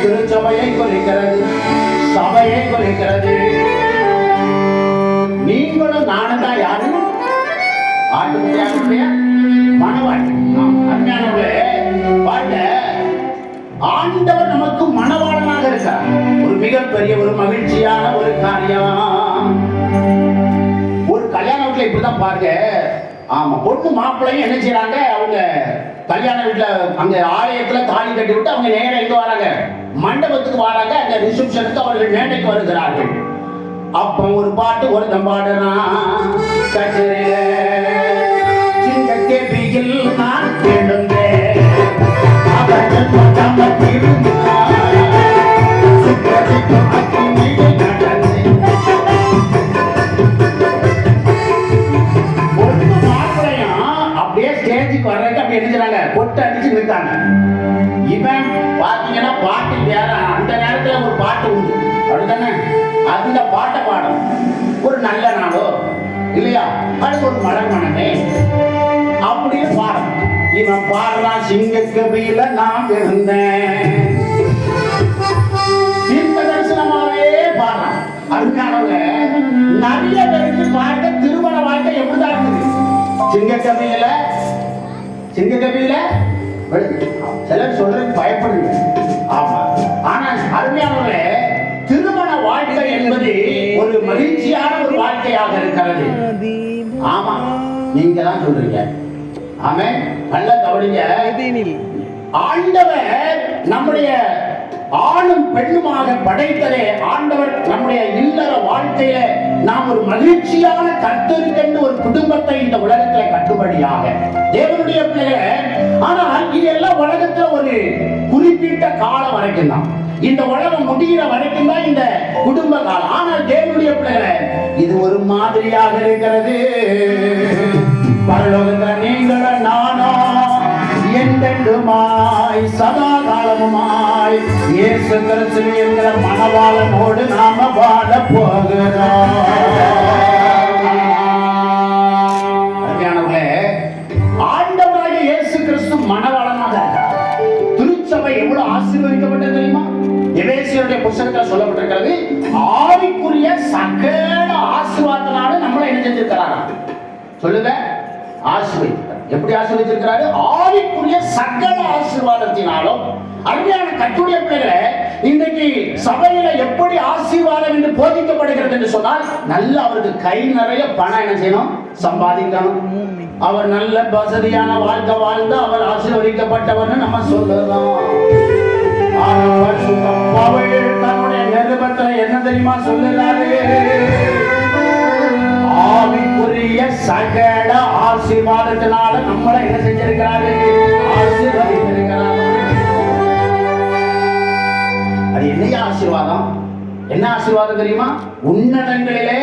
திருச்சபையை குறிக்கிறது, சபையை குறிக்கிறது. நீங்களும் நானும் தான் யாரு? ஆட்டுக்குட்டியாருடைய மணவாட்டி. அருமையானவர்களே, பாருங்க, ஆண்டவர் நமக்கு மணவாளனாக இருக்கார். ஒரு மிகப்பெரிய ஒரு மகிழ்ச்சியான ஒரு காரியம். ஒரு கல்யாண வீட்டுல இப்படிதான் பாருங்க. ஆமா, பொண்ணு மாப்பிள்ளையும் என்ன செய்யறாங்க, அவங்க கல்யாண வீட்டுல அங்க ஆலயத்துல தாலி கட்டி விட்டு அவங்க நேரம் எங்க வராங்க, மண்டபத்துக்கு வராங்க. அந்த ரிசப்ஷனுக்கு அவர்கள் மேடைக்கு வருகிறார்கள். அப்ப ஒரு பாட்டு ஒருத்தன் பாடுறான், கச்சேரியில சிங்கக்கே பிகில் நான் எழுந்தேன், அவர்கள் பட்டாம இருந்தார், சுற்றத்திற்கும் அக்கினியில் நடந்தேன். பொண்ணு மாப்பிள்ளையும் அப்படியே ஸ்டேஜுக்கு வர்றதுக்கு அப்படி எழுதுறாங்க, கொட்டு அடிச்சு நிற்காங்க. இவன் பாத்தீங்கன்னா பாட்டு வேற. அந்த நேரத்துல ஒரு பாட்டு உண்டு, அப்படித்தானே? அந்த பாட்டை பாடும். ஒரு நல்ல நாளோ இல்லையா, அது ஒரு மலர்மணமே அப்படின்னு பாடும். இவன் பாடுறான், சிங்கக்கவியில நான் இருந்தேன், தீர்க்க தரிசனமாவே பாடுறான். அதுக்கானவங்க நிறைய பேருக்கு பார்க்க திருமண வாழ்க்கை எப்படிதான் இருக்குது. சிங்கக்கவியில சிலர் சொல்றது பயப்படுங்க. ஆமா, ஆனா அருமையானவர்களே, திருமண வாழ்க்கை என்பது ஒரு மகிழ்ச்சியான ஒரு வாழ்க்கையாக இருக்கிறது. ஆமா, நீங்க தான் சொல்றீங்க. ஆமே, நல்ல கவனிங்க. ஆண்டவர் நம்முடைய ஆணும் பெண்ணுமாக படைத்ததே, ஆண்டவர் நம்முடைய இல்லற வாழ்க்கையில நாம் ஒரு மகிழ்ச்சியான கர்த்தருக்கென்று ஒரு குடும்பத்தை இந்த உலகத்துல கட்டுபடியாக தேவனுடைய பிள்ளைகளை. ஆனால் இதெல்லாம் உலகத்துல ஒரு குறிப்பிட்ட காலம் வரைக்கும் தான், இந்த உலகம் முடிகிற வரைக்கும் தான் இந்த குடும்ப காலம். ஆனால் தேவனுடைய பிள்ளைகளை இது ஒரு மாதிரியாக இருக்கிறது. பரலோகத்துல நீங்களும் நானும் என்றென்றுமாய் சதா காலமுமாய் இயேசு கிறிஸ்து என்கிற மணவாளனோடு நாம வாழ போகிறோம். அருமையானவர்களே, ஆண்டவராகிய இயேசு கிறிஸ்து மணவாளனாக இருக்கிறார். திருச்சபை எவ்வளவு ஆசீர்வதிக்கப்பட்டது தெரியுமா? எபேசியருடைய புத்தகத்தில் சொல்லப்பட்டிருக்கிறது, ஆவிக்குரிய சகல ஆசீர்வாதத்தினால நம்மளை என்ன செஞ்சிருக்கிறாரா? சொல்லுங்க, ஆசீர்வதிக்கிறார். எப்படி ஆசீர்வதிச்சிருக்கிறாரு? ஆவிக்குரிய சகல ஆசீர்வாதத்தினாலும். அருமையான கர்த்தருடைய பிள்ளைகளே, இன்றைக்கு சபையில எப்படி ஆசீர்வாதம் என்று போதிக்கப்படுகிறது என்று சொன்னால், நல்ல அவருக்கு கை நிறைய பணம் என்ன செய்யணும், சம்பாதிக்கணும். அவர் நல்ல வசதியான வாழ்க்கை வாழ்ந்து அவர் ஆசீர்வதிக்கப்பட்டவர்னு நம்ம சொல்லலாம். தன்னுடைய நிருபத்துல என்ன தெரியுமா சொல்லுறாரு? ஆவிக்குரிய சகல ஆசீர்வாதத்தினால நம்மளை என்ன செஞ்சிருக்கிறாரு? ஆசீர்வதித்திருக்கிறார். அது என்ன ஆசீர்வாதம்? என்ன ஆசீர்வாதம் தெரியுமா? உன்னதங்களிலே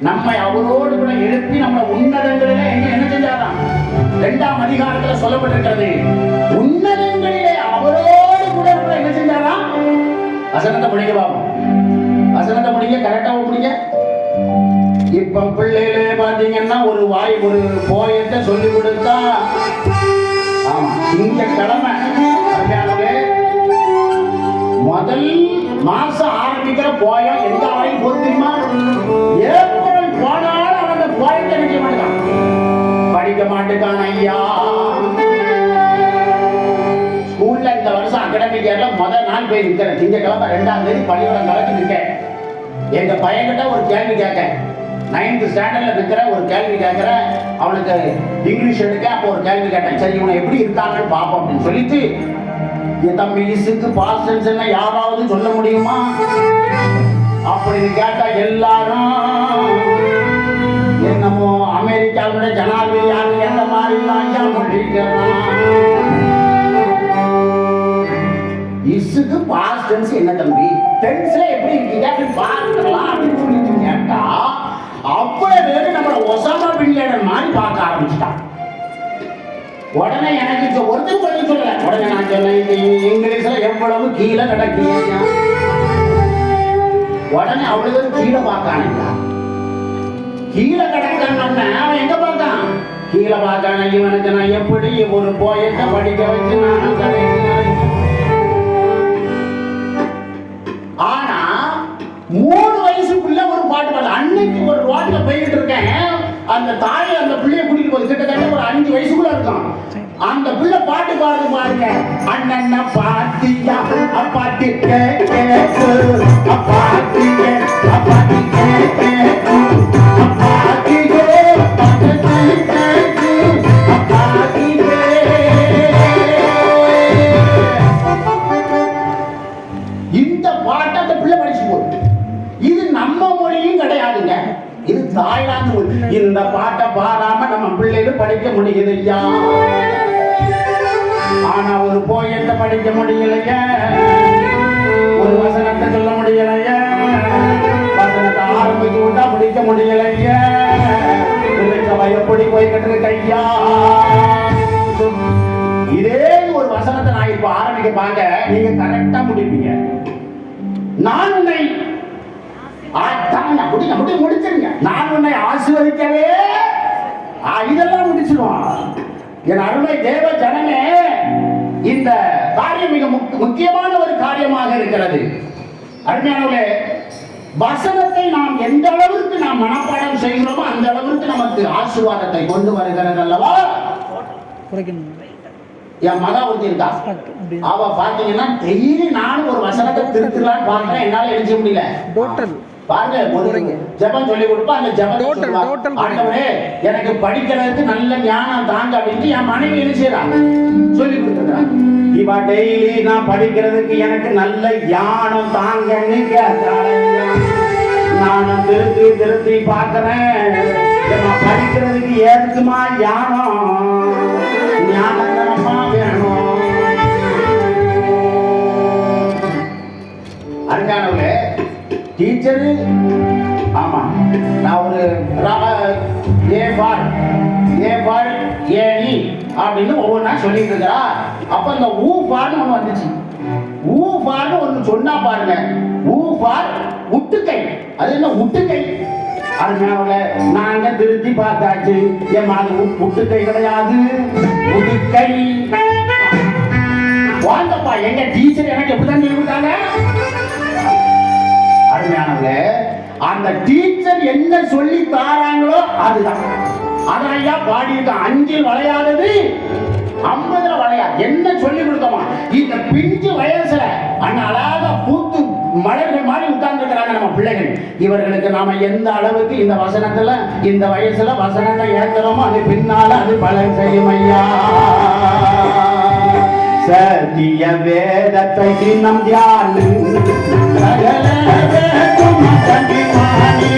நம்மை அவரோடு கூட எழுப்பி நம்ம உன்னதங்களிலே என்ன செஞ்சாராம்? 2ஆம் அதிகாரத்துல சொல்லப்பட்டிருக்கிறது, உன்னதங்களிலே அவரோடு கூட நம்மளை என்ன செஞ்சாராம்? வசனத்தை முடிக்க பாப்போம், வசனத்தை முடிங்க, கரெக்டா முடிங்க. இப்ப பிள்ளைகளே பாத்தீங்கன்னா ஒரு போயத்தை சொல்லி கொடுத்தா, ஆமா, திங்கட்கிழமை முதல் மாசம் ஆரம்பிக்கிற போயம் எந்த வரையும் பொறுத்துமா? ஏப்ரல் போனாலும் அவன் அந்த போயத்தை நினைக்க மாட்டான், படிக்க மாட்டேக்கான். ஐயா, ஸ்கூல்ல இந்த வருஷம் அகாடமிக் இயர்ல முதல் நாள் போய் நிற்கிறேன். திங்கட்கிழமை 2ஆம் தேதி பள்ளிக்கூடம் கலந்து நிற்கேன். எங்க பையன்கிட்ட ஒரு கேள்வி கேட்கேன். 9th ஸ்டாண்டர்ட்ல இருக்கிற ஒரு கேள்வி கேட்கிறேன். அவனுக்கு இங்கிலீஷ் எடுக்க. அப்போ ஒரு கேள்வி கேட்டேன், சரி இவனை எப்படி இருக்காங்கன்னு பார்ப்போம் அப்படின்னு சொல்லிட்டு, என் தம்பி இசுக்கு பாஸ்ட் டென்ஸ் என்ன யாராவது சொல்ல முடியுமா அப்படின்னு கேட்டா, எல்லாரும் என்னமோ அமெரிக்காவுடைய ஜனாதிபதி யாரு எந்த மாதிரி இசுக்கு பாஸ்ட் டென்ஸ் என்ன தம்பி, டென்ஸ்ல எப்படி இருக்கீங்க அப்படின்னு பார்க்கலாம் அப்படின்னு சொல்லிட்டு கேட்டா, அவ்வளவு பேரு நம்மள ஒசாமா பின் லேடன் மாதிரி பார்க்க ஆரம்பிச்சுட்டான். உடனே எனக்கு ஒருத்தர் பதில் சொல்லல. உடனே நான் சொன்னேன், இங்கிலீஷ்ல எவ்வளவு கீழே கிடக்கீங்க. உடனே அவ்வளவு பேர் கீழே பார்க்கானுங்களா? கீழே கிடக்கணும்னா அவன் எங்க பார்த்தான்? கீழே பார்க்கான இவனுக்கு நான் எப்படி ஒரு போயத்தை படிக்க வச்சு நான் அந்த தாய் அந்த பிள்ளைய கூட்டிட்டு போய் கிட்டத்தட்ட ஒரு 5 வயசுக்குள்ள இருக்கும். அந்த பிள்ளை பாட்டு பாடுது பாருங்க. அண்ணன் பாத்தியா அப்பாத்தி கேக்கு அப்பாத்தி அப்பாத்தி கேக்கு அப்பாத்தி அப்பாத்தி இந்த பாட்டை அந்த பிள்ளை படிச்சு போகுது. இது நம்ம மொழியும் கிடையாதுங்க, இது தாய்லாந்து மொழி. இந்த பாட்டை பாடாம நம்ம பிள்ளைகள் படிக்க முடியுது ஐயா. ஆனா ஒரு போயத்தை படிக்க முடியலைங்க, ஒரு வசனத்தை சொல்ல முடியலைங்க, வசனத்தை ஆரம்பிச்சு விட்டா முடிக்க முடியலைங்க. எப்படி போய்கிட்டு இருக்கு ஐயா. இதே ஒரு வசனத்தை நான் இப்ப ஆரம்பிக்க பாங்க, நீங்க கரெக்டா முடிப்பீங்க. நான் உன்னை முடிச்சிருங்க. நான் உன்னை ஆசீர்வதிக்கவே இதெல்லாம் முடிச்சிருவான். என் அருமை தேவ ஜனமே, இந்த காரியம் மிக முக்கியமான ஒரு காரியமாக இருக்கிறது. அருமையானவர்களே, வசனத்தை நாம் எந்த அளவிற்கு நாம் மனப்பாடம் செய்கிறோமோ அந்த அளவிற்கு நமக்கு ஆசீர்வாதத்தை கொண்டு வருகிறது அல்லவா. என் மகா ஒருத்தி இருக்கா, அவ பாத்தீங்கன்னா டெய்லி நானும் ஒரு வசனத்தை திருத்தலான்னு பாக்குறேன், என்னால எழுத முடியல. பாருங்க, ஜெபம் சொல்லி கொடுப்பா, அந்த ஜெபம் ஆண்டவரே எனக்கு படிக்கிறதுக்கு நல்ல ஞானம் தாங்க அப்படின்னு என் மனைவி என்ன செய்யறாங்க சொல்லி கொடுத்துறாங்க. இவ டெய்லி நான் படிக்கிறதுக்கு எனக்கு நல்ல ஞானம் தாங்கன்னு கேட்டாங்க. நானும் திருத்தி திருத்தி பாக்குறேன், படிக்கிறதுக்கு ஏதுக்குமா ஞானம், ஞானமா வேணும். அருமையானவர்களே, டீச்சரு ஆமா, நான் ஒரு ஏனி அப்படின்னு ஒவ்வொன்றா சொல்லிட்டு இருக்கிறா. அப்ப இந்த ஊ ஃபார்னு ஒண்ணு வந்துச்சு. ஊ ஃபார்னு ஒண்ணு சொன்னா பாருங்க, ஊ ஃபார் உட்டுக்கை. அது என்ன உட்டுக்கை? அதனால நாங்க திருத்தி பார்த்தாச்சு, என் மாதிரி உட்டுக்கை கிடையாது, உடுக்கை. வாங்கப்பா, எங்க டீச்சர் எனக்கு எப்படிதான் சொல்லி கொடுத்தாங்க. அருமையானவர்களே, அந்த டீச்சர் என்ன சொல்லி தாராங்களோ அதுதான். அதான் ஐயா பாடி இருக்க, 5 வளையாதது 50 வளையாது. என்ன சொல்லி கொடுத்தோமா, இந்த பிஞ்சு வயசுல அந்த அழகா பூத்து மலர்கள் மாதிரி உட்கார்ந்து இருக்கிறாங்க நம்ம பிள்ளைகள். இவர்களுக்கு நாம எந்த அளவுக்கு இந்த வசனத்துல இந்த வயசுல வசனத்தை ஏற்றுறோமோ அது பின்னால அது பலன் செய்யும் ஐயா. சத்திய வேதத்தை தினம் தியானி சகல வேதம் கண்டிமானி.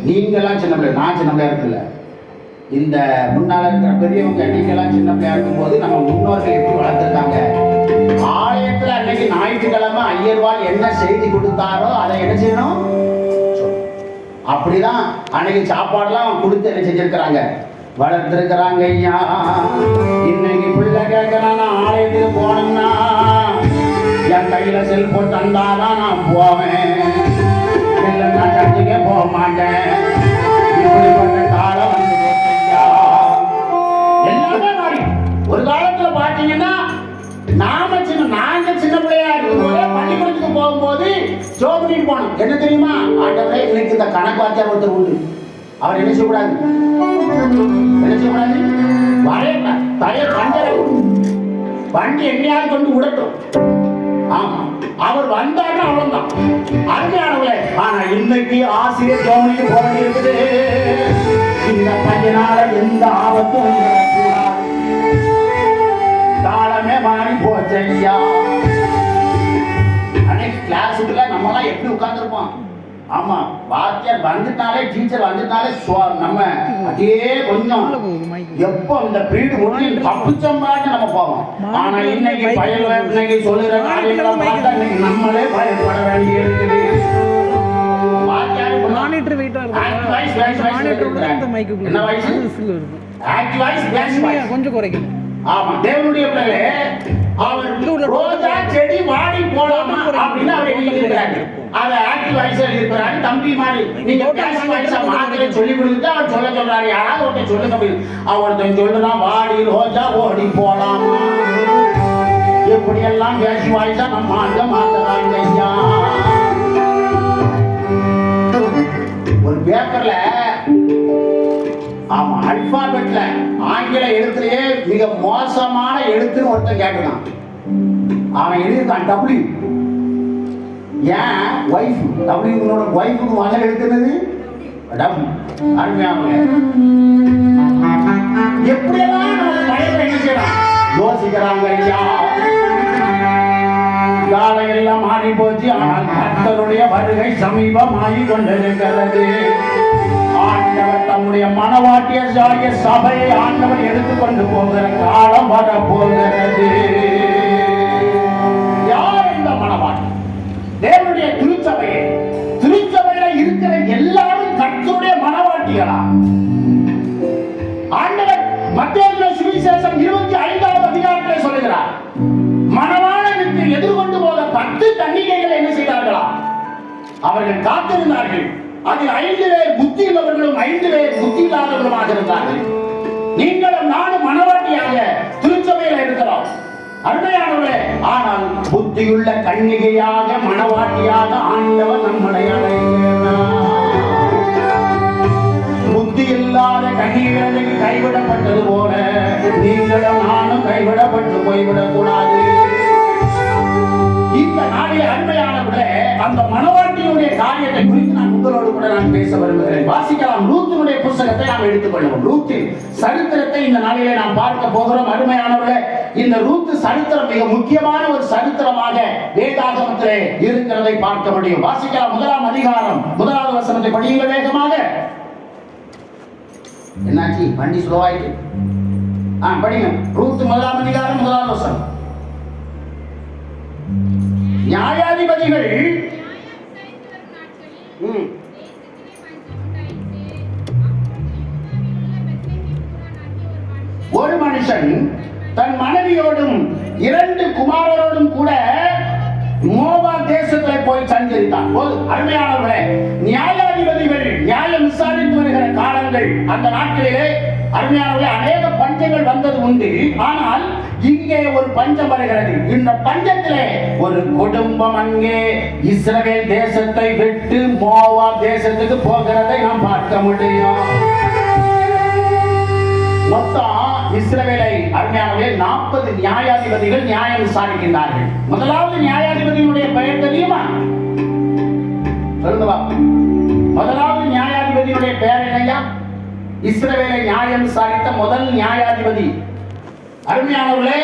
நீங்கெல்லாம் சின்ன பிள்ளை, நான் சின்ன பிள்ளையா இருக்குல்ல, இந்த முன்னால இருக்கிற பெரியவங்க நீங்கெல்லாம் சின்ன பிள்ளையா இருக்கும்போது நம்ம முன்னோர்கள் எப்படி வளர்த்துருக்காங்க. ஆலயத்துல அன்னைக்கு ஞாயிற்றுக்கிழமை ஐயர்வாள் என்ன செய்தி கொடுத்தாரோ அதை என்ன செய்யணும், அப்படிதான் அன்னைக்கு சாப்பாடுலாம் கொடுத்து என்ன செஞ்சிருக்கிறாங்க, வளர்த்திருக்கிறாங்க ஐயா. இன்னைக்கு பிள்ளை கேட்கறான், நான் ஆலயத்துக்கு போனோம்னா என் கையில செல்போன் தந்தாதான் நான் போவேன், இல்லைன்னா சர்ச்சுக்கே போக மாட்டேன். இப்படிப்பட்ட காலம் வந்து எல்லாமே மாறி. ஒரு காலத்துல பாத்தீங்கன்னா ஜோம் பண்ணிட்டு போகணும். என்ன தெரியுமா? ஆண்டவரே, இன்னைக்கு இந்த கணக்கு வாத்தியார் ஒருத்தர் உண்டு. அவர் என்ன செய்யக்கூடாது? என்ன செய்யக்கூடாது? வரைய தயர் பண்டரை வண்டி எங்கேயாவது கொண்டு விடட்டும். ஆமா, அவர் வந்தாருன்னா அவ்வளவுதான். அருமையானவர்களே, ஆனா இன்னைக்கு ஆசிரியர் ஜோமனிக்கு போக வேண்டியிருக்குது. இந்த பையனால எந்த ஆபத்தும் காலமே மாறி போச்சு ஐயா. அன்னைக்கு கிளாஸுக்குள்ள நம்மலாம் எப்படி உட்கார்ந்துருப்போம்? ஆமா, வாத்தியார் வந்துட்டாலே, டீச்சர் வந்துட்டாலே நம்ம அதே கொஞ்சம் எப்போ இந்த பீரியட் முடியும் தப்பிச்சம்பாட்டு நம்ம போவோம். ஆனா இன்னைக்கு பயல் இன்னைக்கு சொல்லுற காரியங்களை பார்த்தா இன்னைக்கு நம்மளே பயப்பட வேண்டி இருக்குது. மானிட்டர் வெயிட்டா இருக்கு, கொஞ்சம் குறைக்கணும். ஆமா, தேவனுடைய பிள்ளைகளே, அவர் ரோஜா செடி வாடி போலாமா அப்படின்னு அவர் எழுதியிருக்கிறாரு. அத ஆக்டிவ் வாய்ஸ்ல இருக்கிறாரு. தம்பி மாதிரி நீங்க பேசிவ் வாய்ஸா மாத்திரை சொல்லி கொடுத்து அவர் சொல்றாரு. யாராவது ஒருத்தர் சொல்லுங்க. அவர்தான் சொல்லுதான், வாடி ரோஜா ஓடி போலாமா. எப்படி எல்லாம் பேசிவ் வாய்ஸா நம்ம அங்க மாத்தறாங்க ஐயா. ஒரு பேப்பர்ல, ஆமா, அல்பாபெட்ல ஆங்கில எழுத்துலயே மிக மோசமான எழுத்துன்னு ஒருத்தன் கேட்டுதான். அவன் எழுதியிருக்கான் டபிள்யூ. ஏன் வைஃப் டபிள்யூ வைஃபுக்கு முதல் எழுத்துனது டபிள்யூ. அருமையானவங்க, எப்படியெல்லாம் நம்ம பயத்தை என்ன செய்யலாம் யோசிக்கிறாங்க ஐயா. காலையெல்லாம் மாறி போச்சு. ஆனால் கர்த்தருடைய வருகை சமீபமாகி கொண்டிருக்கிறது. ஆண்டவர் தம்முடைய மனவாட்டிய சபையை ஆண்டவர் எடுத்துக்கொண்டு போகிற காலம் வர போகிறது. யார் இந்த மனவாட்டி? தேவனுடைய திருச்சபையை. திருச்சபையில இருக்கிற எல்லாரும் கர்த்தருடைய மனவாட்டிகளா? ஆண்டவர் மத்தேயு சுவிசேஷம் 25வது அதிகாரத்திலே சொல்லுகிறார், மணவாளனுக்கு எதிர்கொண்டு போக 10 கன்னிகைகள் என்ன செய்தார்களா? அவர்கள் காத்திருந்தார்கள். அதில் 5 பேர் புத்தி உள்ளவர்களும் 5 பேர் புத்தி இல்லாதவர்களுமாக இருந்தார்கள். நீங்களும் நானும் மணவாட்டியாக திருச்சபையில் இருக்கிறோம். அருமையானவர்களே, ஆனால் புத்தியுள்ள கன்னிகையாக மணவாட்டியாக ஆண்டவர் நம்மளை அழைக்கிறார். புத்தி இல்லாத கன்னிகைகளுக்கு கைவிடப்பட்டது போல நீங்களும் நானும் கைவிடப்பட்டு போய்விடக் கூடாது. இந்த நாளிலே அருமையானவர்களே, அந்த மணவாட்டியுடைய காரியத்தை குறித்து நான் உங்களோடு கூட நான் பேச விரும்புகிறேன். வாசிக்கலாம். ரூத்தினுடைய புத்தகத்தை நாம் எடுத்துக்கொள்வோம். ரூத்தின் சரித்திரத்தை இந்த நாளிலே நாம் பார்க்க போகிறோம். அருமையானவர்களே, இந்த ரூத்து சரித்திரம் மிக முக்கியமான ஒரு சரித்திரமாக வேதாகமத்திலே இருக்கிறதை பார்க்க முடியும். வாசிக்கலாம். 1ஆம் அதிகாரம் 1வது வசனத்தை படியுங்கள் வேகமாக. என்னாச்சு? வண்டி ஸ்லோவாயிட்டு. படிங்க. ரூத் 1ஆம் அதிகாரம் 1வது வசனம். நியாயாதிபதிகள் ஒரு மனுஷன் தன் மனைவியோடும் 2 குமாரரோடும் கூட மோவா தேசத்திலே போய் சஞ்சரித்தான். அருமையானவர்களே, நியாயாதிபதிகள் நியாயம் விசாரித்து வருகிற காலங்கள் அந்த நாட்களிலே அருமையானவர்களே அநேக பஞ்சங்கள் வந்தது உண்டு. ஆனால் இங்கே ஒரு பஞ்சம் வருகிறது. இந்த பஞ்சத்திலே ஒரு குடும்பம் அங்கே இஸ்ரவேல் தேசத்தை விட்டு மோவா தேசத்துக்கு போகிறதை நாம் பார்க்க முடியும். மொத்தம் இஸ்ரவேலை அருமையானவர்களே 40 நியாயாதிபதிகள் நியாயம் விசாரிக்கின்றார்கள். முதலாவது நியாயாதிபதியினுடைய பெயர் தெரியுமா? சொல்லுங்க பாப்போம். முதலாவது நியாயாதிபதியினுடைய பெயர் என்னையா? இஸ்ரவேலை நியாயம் விசாரித்த முதல் நியாயாதிபதி அருமையானவர்களே